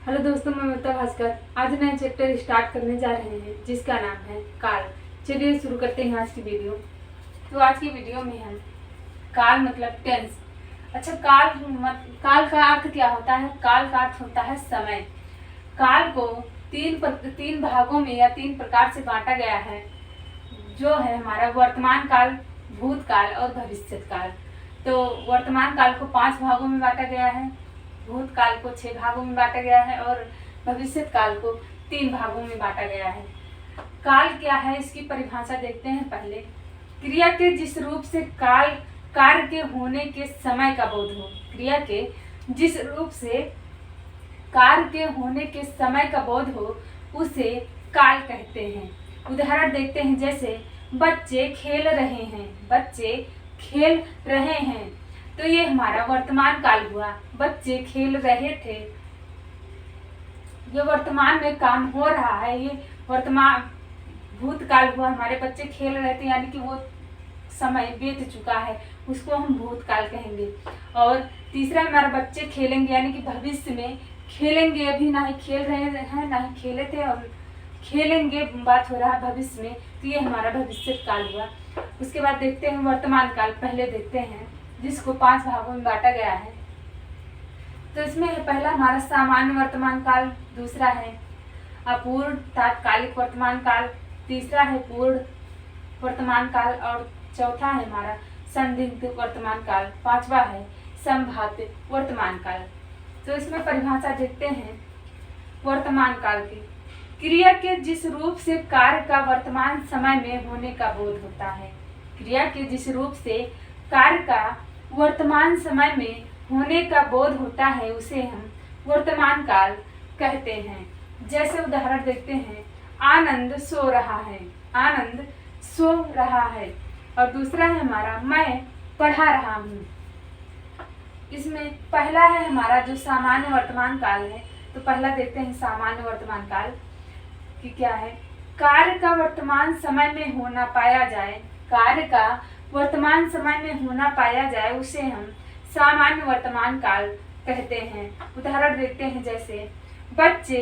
Hello दोस्तों, मैं ममता भास्कर। आज नया चैप्टर स्टार्ट करने जा रहे हैं जिसका नाम है काल। चलिए शुरू करते हैं आज की वीडियो। तो आज की वीडियो में हम काल मतलब टेंस। अच्छा, काल का अर्थ क्या होता है? काल का अर्थ होता है समय। काल को तीन भागों में या तीन प्रकार से बांटा गया है, जो है हमारा वर्तमान काल, भूतकाल और भविष्य काल। तो वर्तमान काल को 5 भागों में बांटा गया है, भूतकाल को 6 भागों में बांटा गया है और भविष्य काल को 3 भागों में बांटा गया है। काल क्या है, इसकी परिभाषा देखते हैं पहले। क्रिया के जिस रूप से कार्य के होने के समय का बोध हो। क्रिया के जिस रूप से कार्य के होने के समय का बोध हो उसे काल कहते हैं। उदाहरण देखते हैं, जैसे बच्चे खेल रहे हैं। बच्चे खेल रहे हैं तो ये हमारा वर्तमान काल हुआ। बच्चे खेल रहे थे, ये वर्तमान में काम हो रहा है, ये वर्तमान भूतकाल हुआ। हमारे बच्चे खेल रहे थे यानी कि वो समय बीत चुका है, उसको हम भूतकाल कहेंगे। और तीसरा हमारा बच्चे खेलेंगे यानी कि भविष्य में खेलेंगे, अभी ना ही खेल रहे हैं ना ही खेले थे और खेलेंगे बात हो रहा है भविष्य में, तो ये हमारा भविष्य काल हुआ। उसके बाद देखते हैं वर्तमान काल। पहले देखते हैं जिसको 5 भागों में बांटा गया है। तो इसमें पहला हमारा सामान्य वर्तमान काल, दूसरा है अपूर्ण तात्कालिक वर्तमान काल, तीसरा है पूर्ण वर्तमान काल और चौथा है हमारा संदिग्ध वर्तमान काल, पांचवा है संभाव्य वर्तमान काल। तो इसमें परिभाषा देखते हैं वर्तमान काल की। क्रिया के जिस रूप से कार्य का वर्तमान समय में होने का बोध होता है। क्रिया के जिस रूप से कार्य का वर्तमान समय में होने का बोध होता है उसे हम वर्तमान काल कहते हैं। जैसे उदाहरण देखते हैं, आनंद सो रहा है। आनंद सो रहा है। और दूसरा है हमारा मैं पढ़ा रहा हूँ। इसमें पहला है हमारा जो सामान्य वर्तमान काल है। तो पहला देखते हैं सामान्य वर्तमान काल कि क्या है। कार्य का वर्तमान समय में होना पाया जाए, कार्य का वर्तमान समय में होना पाया जाए उसे हम सामान्य वर्तमान काल कहते हैं। उदाहरण देखते हैं, जैसे बच्चे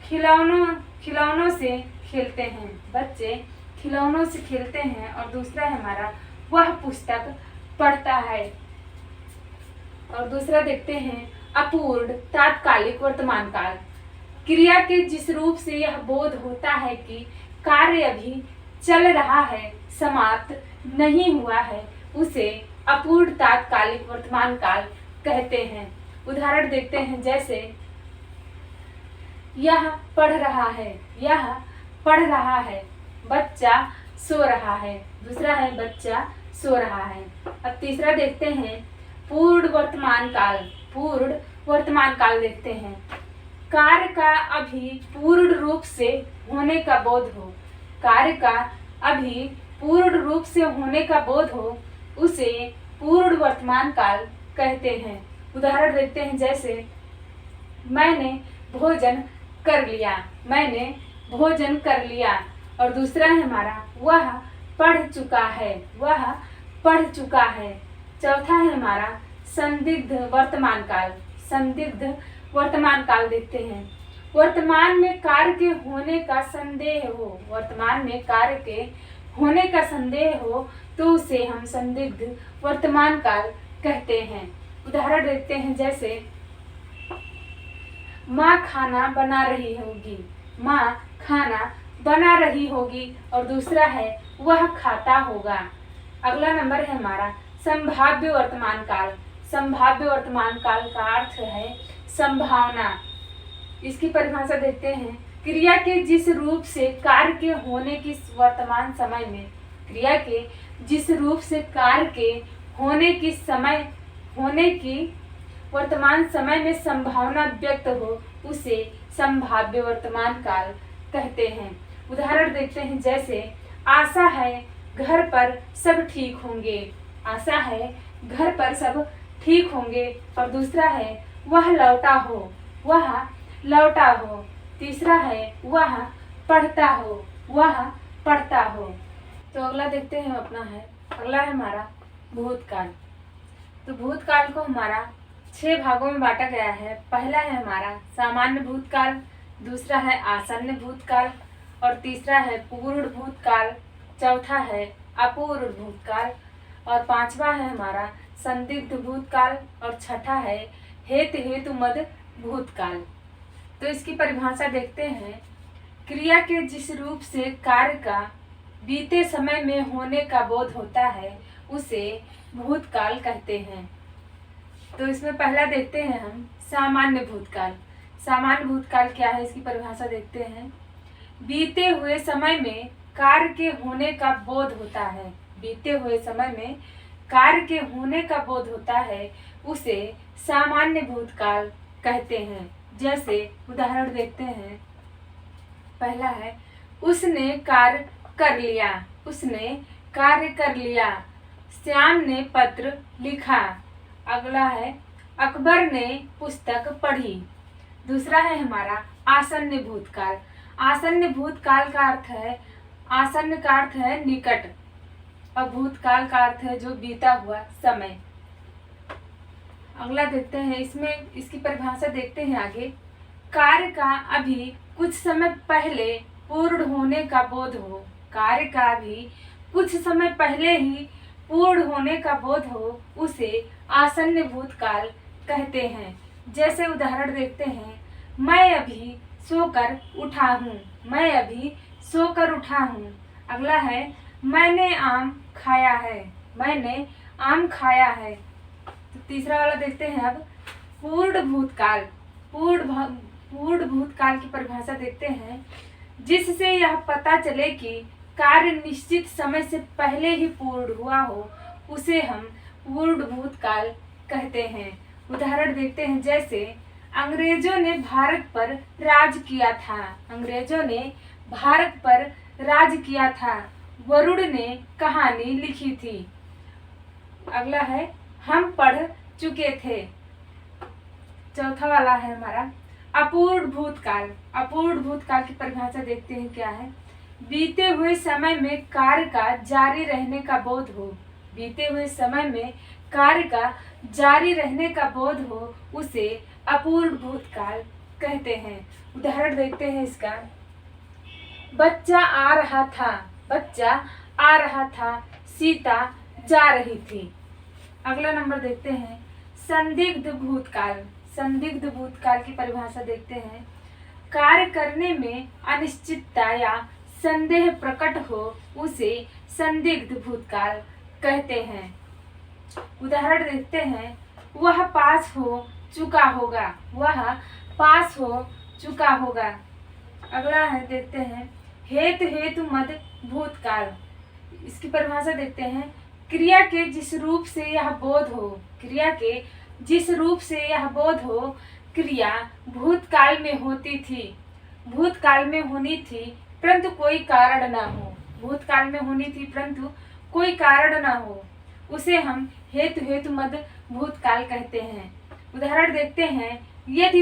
खिलौनों से खेलते हैं। बच्चे खिलौनों से खेलते हैं। और दूसरा है हमारा वह पुस्तक पढ़ता है। और दूसरा देखते हैं अपूर्ण तात्कालिक वर्तमान काल। क्रिया के जिस रूप से यह बोध होता है कि कार्य अभी चल रहा है, समाप्त नहीं हुआ है, उसे अपूर्ण तात्कालिक वर्तमान काल कहते हैं। उदाहरण देखते हैं, जैसे यह पढ़ रहा है। यह पढ़ रहा है। बच्चा सो रहा है। दूसरा है बच्चा सो रहा है। अब तीसरा देखते हैं पूर्ण वर्तमान काल। पूर्ण वर्तमान काल देखते हैं। कार्य का अभी पूर्ण रूप से होने का बोध हो। कार्य का अभी पूर्ण रूप से होने का बोध हो उसे पूर्ण वर्तमान काल कहते हैं। उदाहरण देखते हैं, जैसे मैंने भोजन कर लिया। मैंने भोजन कर लिया। और दूसरा है हमारा वह पढ़ चुका है। वह पढ़ चुका है। चौथा है हमारा संदिग्ध वर्तमान काल। संदिग्ध वर्तमान काल देखते हैं। वर्तमान में कार्य के होने का संदेह हो। वर्तमान में कार्य के होने का संदेह हो तो उसे हम संदिग्ध वर्तमान काल कहते हैं। उदाहरण देखते हैं, जैसे माँ खाना बना रही होगी। माँ खाना बना रही होगी। और दूसरा है वह खाता होगा। अगला नंबर है हमारा संभाव्य वर्तमान काल। संभाव्य वर्तमान काल का अर्थ है संभावना। इसकी परिभाषा देखते हैं, क्रिया के जिस रूप से कार्य के होने की वर्तमान समय में, क्रिया के जिस रूप से कार्य के होने की वर्तमान समय में संभावना व्यक्त हो उसे संभाव्य वर्तमान काल कहते हैं। उदाहरण देखते हैं, जैसे आशा है घर पर सब ठीक होंगे। आशा है घर पर सब ठीक होंगे। और दूसरा है वह लौटा हो। वह लौटा हो। तीसरा है वह पढ़ता हो। वह पढ़ता हो। तो अगला देखते हैं अपना है, अगला है हमारा भूतकाल। तो भूतकाल को हमारा 6 भागों में बांटा गया है। पहला है हमारा सामान्य भूतकाल, दूसरा है आसन्न भूतकाल और तीसरा है पूर्ण भूतकाल, चौथा है अपूर्ण भूतकाल और पांचवा है हमारा संदिग्ध भूतकाल और छठा है हेतु मद भूतकाल। तो इसकी परिभाषा देखते हैं। क्रिया के जिस रूप से कार्य का बीते समय में होने का बोध होता है उसे भूतकाल कहते हैं। तो इसमें पहला देखते हैं हम सामान्य भूतकाल। सामान्य भूतकाल क्या है, इसकी परिभाषा देखते हैं। बीते हुए समय में कार्य के होने का बोध होता है, बीते हुए समय में कार्य के होने का बोध होता है उसे सामान्य भूतकाल कहते हैं। जैसे उदाहरण देखते हैं। पहला है उसने कार्य कर लिया, उसने कार्य कर लिया। श्याम ने पत्र लिखा। अगला है अकबर ने पुस्तक पढ़ी। दूसरा है हमारा आसन्न भूतकाल। आसन्न भूतकाल का अर्थ है, आसन्न का अर्थ है निकट और भूतकाल का अर्थ है जो बीता हुआ समय। अगला देखते हैं, इसमें इसकी परिभाषा देखते हैं आगे। कार्य का अभी कुछ समय पहले पूर्ण होने का बोध हो, कार्य का अभी कुछ समय पहले ही पूर्ण होने का बोध हो उसे आसन्न भूतकाल कहते हैं। जैसे उदाहरण देखते हैं। मैं अभी सोकर उठा हूँ, मैं अभी सोकर उठा हूँ। अगला है मैंने आम खाया है, मैंने आम खाया है। तो तीसरा वाला देखते हैं अब पूर्ण भूतकाल। पूर्ण भूतकाल की परिभाषा देखते हैं। जिससे यह पता चले कि कार्य निश्चित समय से पहले ही पूर्ण हुआ हो उसे हम पूर्ण भूतकाल कहते हैं। उदाहरण देखते हैं। जैसे अंग्रेजों ने भारत पर राज किया था, अंग्रेजों ने भारत पर राज किया था। वरुण ने कहानी लिखी थी। अगला है हम पढ़ चुके थे। चौथा वाला है हमारा अपूर्ण भूतकाल। अपूर्ण भूतकाल की परिभाषा देखते हैं क्या है। बीते हुए समय में कार्य का जारी रहने का बोध हो, बीते हुए समय में कार्य का जारी रहने का बोध हो उसे अपूर्ण भूतकाल कहते हैं। उदाहरण देखते हैं इसका। बच्चा आ रहा था, बच्चा आ रहा था, सीता जा रही थी। अगला नंबर देखते हैं संदिग्ध भूतकाल। संदिग्ध भूतकाल की परिभाषा देखते हैं। कार्य करने में अनिश्चितता या संदेह प्रकट हो उसे संदिग्ध भूतकाल कहते हैं। उदाहरण देखते हैं। वह पास हो चुका होगा, वह पास हो चुका होगा। अगला है देखते हैं हेतु मद भूतकाल। इसकी परिभाषा देखते हैं। क्रिया के जिस रूप से यह बोध हो, क्रिया के जिस रूप से यह बोध हो क्रिया भूतकाल में होती थी, भूतकाल में होनी थी परंतु कोई कारण ना हो, भूतकाल में होनी थी परंतु कोई कारण ना हो उसे हम हेतु मद भूतकाल कहते हैं। उदाहरण देखते हैं। यदि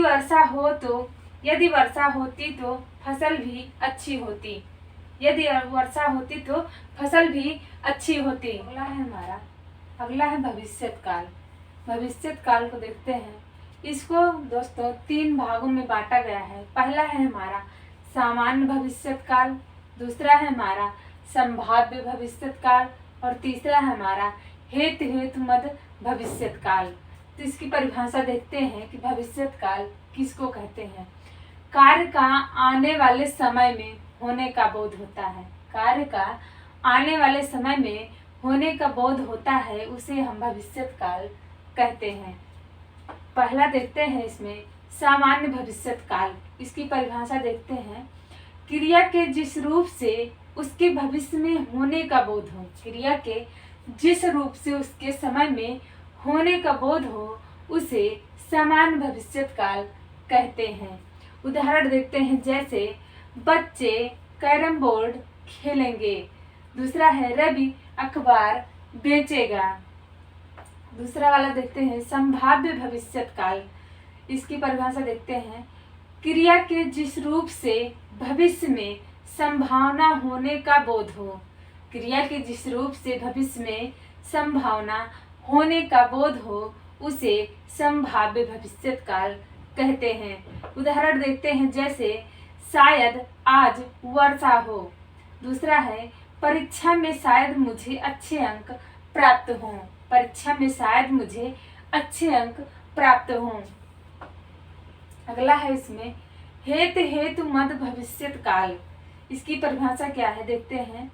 वर्षा होती तो फसल भी अच्छी होती, यदि वर्षा होती तो फसल भी अच्छी होती। अगला है भविष्यत काल। भविष्यत काल को देखते हैं। इसको दोस्तों 3 भागों में बांटा गया है। पहला है हमारा सामान्य भविष्यत काल, दूसरा है हमारा संभाव्य भविष्यत काल और तीसरा है हमारा हेतु मद भविष्यत काल। तो इसकी परिभाषा देखते हैं कि भविष्यत काल किसको कहते हैं। कार्य का आने वाले समय में होने का बोध होता है, कार्य का आने वाले समय में होने का बोध होता है उसे हम भविष्यत काल कहते हैं। पहला देखते हैं इसमें सामान्य भविष्यत काल। इसकी परिभाषा देखते हैं। क्रिया के जिस रूप से उसके भविष्य में होने का बोध हो, क्रिया के जिस रूप से उसके समय में होने का बोध हो उसे सामान्य भविष्यत काल कहते हैं। उदाहरण देखते हैं। जैसे बच्चे कैरम बोर्ड खेलेंगे। दूसरा है रवि अखबार बेचेगा। दूसरा वाला देखते हैं संभाव्य भविष्यत काल। इसकी परिभाषा देखते हैं। क्रिया के जिस रूप से भविष्य में संभावना होने का बोध हो, क्रिया के जिस रूप से भविष्य में संभावना होने का बोध हो उसे संभाव्य भविष्यकाल कहते हैं। उदाहरण देखते हैं, जैसे शायद आज वर्षा हो। दूसरा है परीक्षा में शायद मुझे अच्छे अंक प्राप्त हों। परीक्षा में शायद मुझे अच्छे अंक प्राप्त हों। अगला है इसमें हेत हेतु मद भविष्यत काल। इसकी परिभाषा क्या है देखते हैं।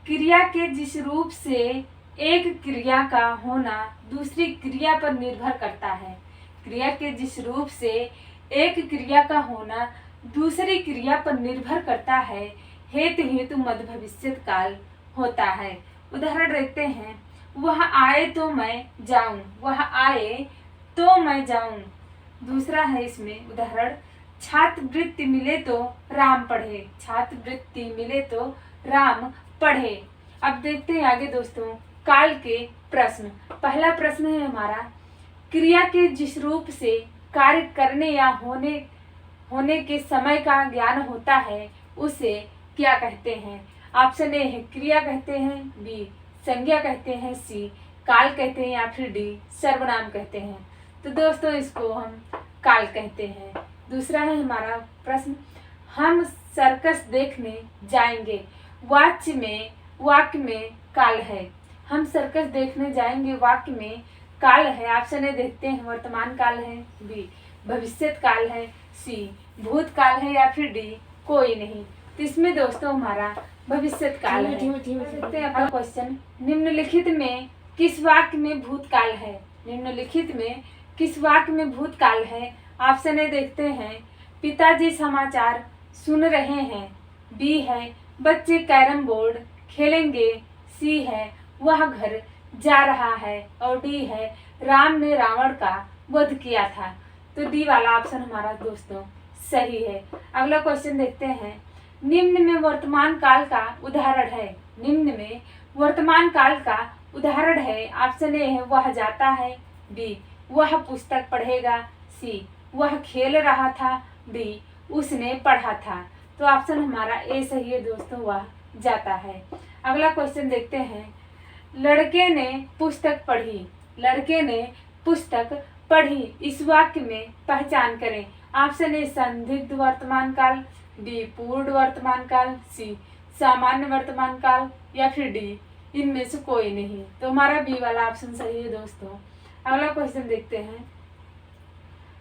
क्रिया के जिस रूप से एक क्रिया का होना दूसरी क्रिया पर निर्भर करता है। क्रिया के जिस रूप से एक क्रिया का होना दूसरी क्रिया पर निर्भर करता है, हेत हेतु मद भविष्यत काल होता है। उदाहरण देखते हैं, वह आए तो मैं जाऊं। वह आए तो मैं जाऊं। दूसरा है इसमें उदाहरण, छात्रवृत्ति मिले तो राम पढ़े। छात्रवृत्ति मिले तो राम पढ़े। अब देखते हैं आगे दोस्तों काल के प्रश्न। पहला प्रश्न है हमारा, क्रिया के जिस रूप से कार्य करने या होने के समय का ज्ञान होता है उसे क्या कहते हैं। ऑप्शन ए है क्रिया कहते हैं, बी संज्ञा कहते हैं, सी काल कहते हैं या फिर डी सर्वनाम कहते हैं। तो दोस्तों इसको हम काल कहते हैं। दूसरा है हमारा प्रश्न, हम सर्कस देखने जाएंगे। वाक्य में काल है। हम सर्कस देखने जाएंगे वाक्य में काल है। ऑप्शन ए देखते हैं, वर्तमान काल है, बी भविष्यत काल है, सी भूतकाल है या फिर डी कोई नहीं। तो इसमें दोस्तों हमारा भविष्यत काल है। देखते हैं अपना क्वेश्चन, निम्नलिखित में किस वाक्य में भूतकाल है। निम्नलिखित में किस वाक्य में भूतकाल है। ऑप्शन ए देखते हैं, पिताजी समाचार सुन रहे हैं, बी है बच्चे कैरम बोर्ड खेलेंगे, सी है वह घर जा रहा है और डी है राम ने रावण का वध किया था। तो डी वाला ऑप्शन हमारा दोस्तों सही है। अगला क्वेश्चन देखते हैं, निम्न में वर्तमान काल का उदाहरण है। निम्न में वर्तमान काल का उदाहरण है। ऑप्शन ए है वह जाता है, बी वह पुस्तक पढ़ेगा, सी वह खेल रहा था, डी उसने पढ़ा था। तो ऑप्शन हमारा ए सही है दोस्तों, वह जाता है। अगला क्वेश्चन देखते हैं, लड़के ने पुस्तक पढ़ी। लड़के ने पुस्तक पढ़ी इस वाक्य में पहचान करें। ऑप्शन ए संदिग्ध वर्तमान काल, बी पूर्ण वर्तमान काल, सी सामान्य वर्तमान काल या फिर डी इनमें से कोई नहीं। तो हमारा बी वाला ऑप्शन सही है दोस्तों। अगला क्वेश्चन देखते हैं,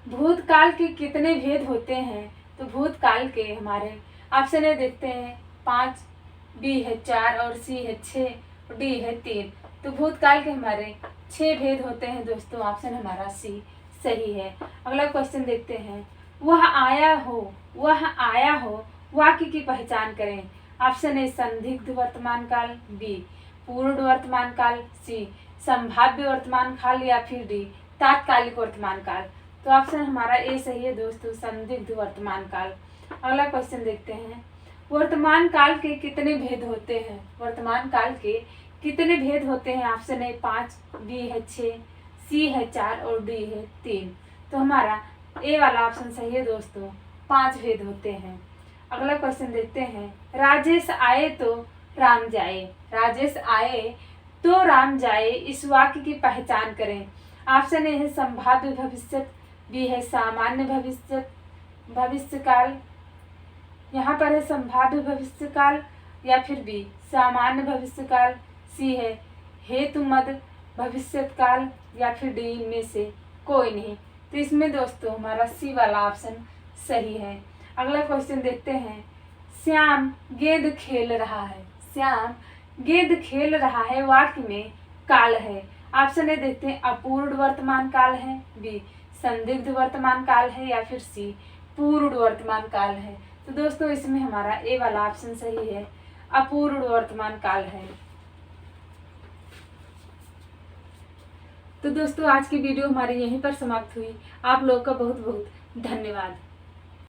भूतकाल के कितने भेद होते हैं। तो भूतकाल के हमारे ऑप्शन ए देखते हैं 5, बी है 4 और सी है 6, डी है 3। तो भूतकाल के हमारे 6 भेद होते हैं दोस्तों। ऑप्शन हमारा सी सही है। अगला क्वेश्चन देखते हैं, वह आया हो। वह आया हो वाक्य की पहचान करें। ऑप्शन ए संदिग्ध वर्तमान काल, बी पूर्ण वर्तमान काल, सी संभाव्य वर्तमान काल या फिर डी तात्कालिक वर्तमान काल। तो ऑप्शन हमारा ए सही है दोस्तों, संदिग्ध वर्तमान काल। अगला क्वेश्चन देखते हैं, वर्तमान काल के कितने भेद होते हैं। वर्तमान काल के कितने भेद होते हैं। ऑप्शन ए 5, बी है 6, सी है 4 और डी है 3। तो हमारा ए वाला ऑप्शन सही है दोस्तों, 5 भेद होते हैं। अगला क्वेश्चन देखते हैं, राजेश आए तो राम जाए। राजेश आए तो राम जाए इस वाक्य की पहचान करें। ऑप्शन ए है संभाव्य भविष्यत, बी है सामान्य भविष्यकाल, यहाँ पर है संभाव्य भविष्यकाल या फिर बी सामान्य भविष्यकाल, सी है हेतु मद भविष्यकाल या फिर डी इनमें से कोई नहीं। तो इसमें दोस्तों हमारा सी वाला ऑप्शन सही है। अगला क्वेश्चन देखते हैं, श्याम गेंद खेल रहा है। श्याम गेंद खेल रहा है वाक्य में काल है। ऑप्शन ए देखते हैं अपूर्ण वर्तमान काल है, बी संदिग्ध वर्तमान काल है या फिर सी पूर्ण वर्तमान काल है। तो दोस्तों इसमें हमारा ए वाला ऑप्शन सही है, अपूर्ण वर्तमान काल है। तो दोस्तों आज की वीडियो हमारी यहीं पर समाप्त हुई। आप लोग का बहुत बहुत धन्यवाद।